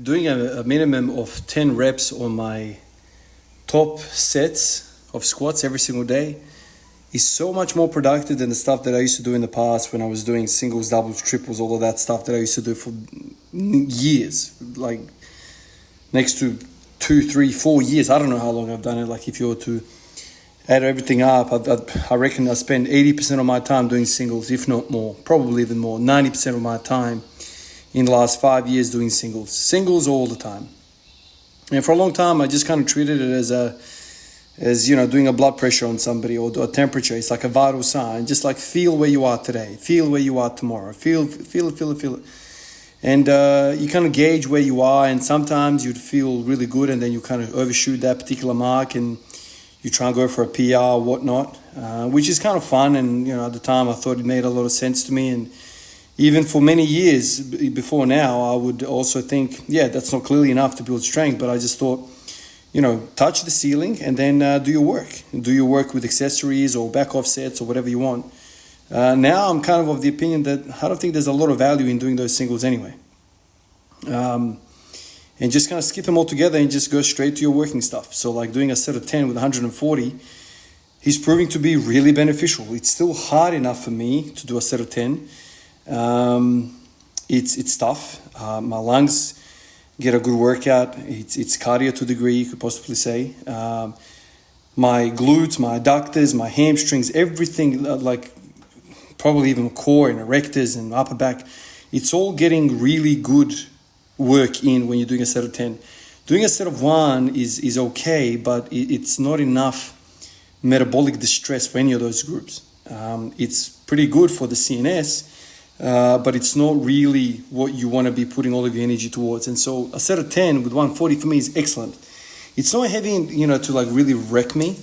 doing a minimum of 10 reps on my top sets of squats every single day is so much more productive than the stuff that I used to do in the past when I was doing singles, doubles, triples, all of that stuff that I used to do for years, like next to 2, 3, 4 years. I don't know how long I've done it. Like if you were to add everything up, I reckon I spend 80% of my time doing singles, if not more, probably even more, 90% of my time in the last 5 years doing singles all the time. And for a long time, I just kind of treated it as doing a blood pressure on somebody or a temperature. It's like a vital sign. Just like feel where you are today, feel where you are tomorrow, feel it. And you kind of gauge where you are, and sometimes you'd feel really good and then you kind of overshoot that particular mark and you try and go for a PR or whatnot, which is kind of fun. And, at the time I thought it made a lot of sense to me. And even for many years before now, I would also think, that's not clearly enough to build strength, but I just thought, touch the ceiling and then do your work. Do your work with accessories or back offsets or whatever you want. Now I'm kind of the opinion that I don't think there's a lot of value in doing those singles anyway. And just kind of skip them all together and just go straight to your working stuff. So like doing a set of 10 with 140 is proving to be really beneficial. It's still hard enough for me to do a set of 10. It's tough. My lungs get a good workout. It's cardio to a degree, you could possibly say. My glutes, my adductors, my hamstrings, everything, like probably even core and erectors and upper back, it's all getting really good work in when you're doing a set of 10. Doing a set of 1 is okay, but it's not enough metabolic distress for any of those groups. It's pretty good for the CNS, but it's not really what you want to be putting all of your energy towards. And so a set of 10 with 140 for me is excellent. It's not heavy, to like really wreck me.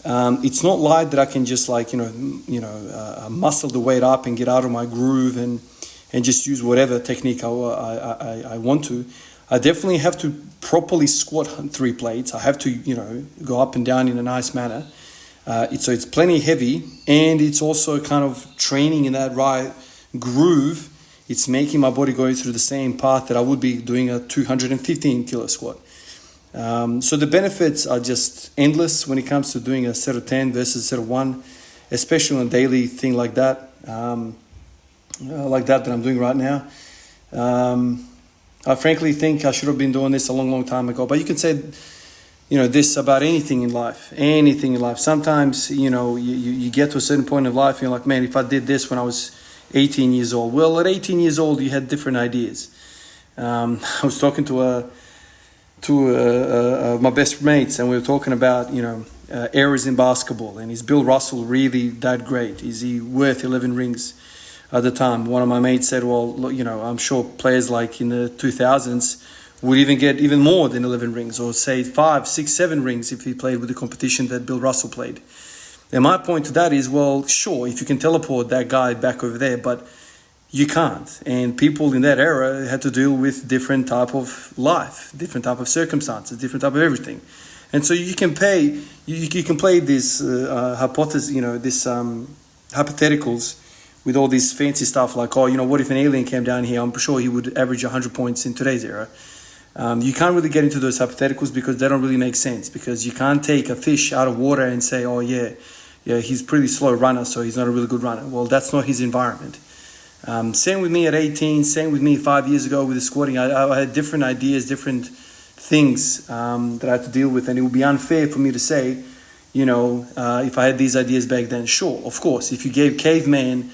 It's not light that I can just muscle the weight up and get out of my groove and just use whatever technique I want to. I definitely have to properly squat 3 plates. I have to, go up and down in a nice manner. So it's plenty heavy, and it's also kind of training in that right groove. It's making my body go through the same path that I would be doing a 215 kilo squat. So the benefits are just endless when it comes to doing a set of 10 versus a set of 1, especially on a daily thing like that. Like that I'm doing right now. I frankly think I should have been doing this a long time ago, but you can say, this about anything in life. Sometimes, you get to a certain point of life and you're like, man, if I did this when I was 18 years old. Well, at 18 years old, you had different ideas. I was talking to my best mates, and we were talking about, errors in basketball, and is Bill Russell really that great? Is he worth 11 rings? At the time, one of my mates said, well, look, I'm sure players like in the 2000s would even get even more than 11 rings, or say 5, 6, 7 rings if he played with the competition that Bill Russell played. And my point to that is, well, sure, if you can teleport that guy back over there, but you can't. And people in that era had to deal with different type of life, different type of circumstances, different type of everything. And so you can play this hypothesis, this hypotheticals with all this fancy stuff like, what if an alien came down here? I'm sure he would average 100 points in today's era. You can't really get into those hypotheticals because they don't really make sense, because you can't take a fish out of water and say, he's a pretty slow runner, so he's not a really good runner. Well, that's not his environment. Same with me at 18, same with me 5 years ago with the squatting. I had different ideas, different things that I had to deal with, and it would be unfair for me to say, if I had these ideas back then. Sure, of course, if you gave caveman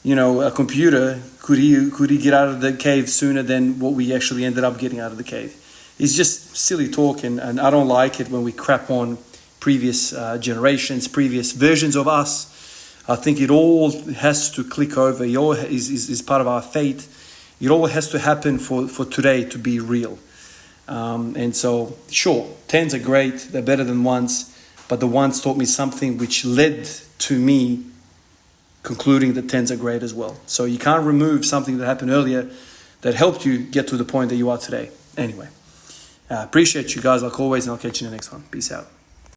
a computer, could he get out of the cave sooner than what we actually ended up getting out of the cave? It's just silly talk, and I don't like it when we crap on previous generations, previous versions of us. I think it all has to click over. It all is part of our fate. It all has to happen for today to be real. And so, sure, 10s are great. They're better than 1s. But the 1s taught me something which led to me concluding that 10s are great as well. So you can't remove something that happened earlier that helped you get to the point that you are today. Anyway, appreciate you guys like always, and I'll catch you in the next one. Peace out.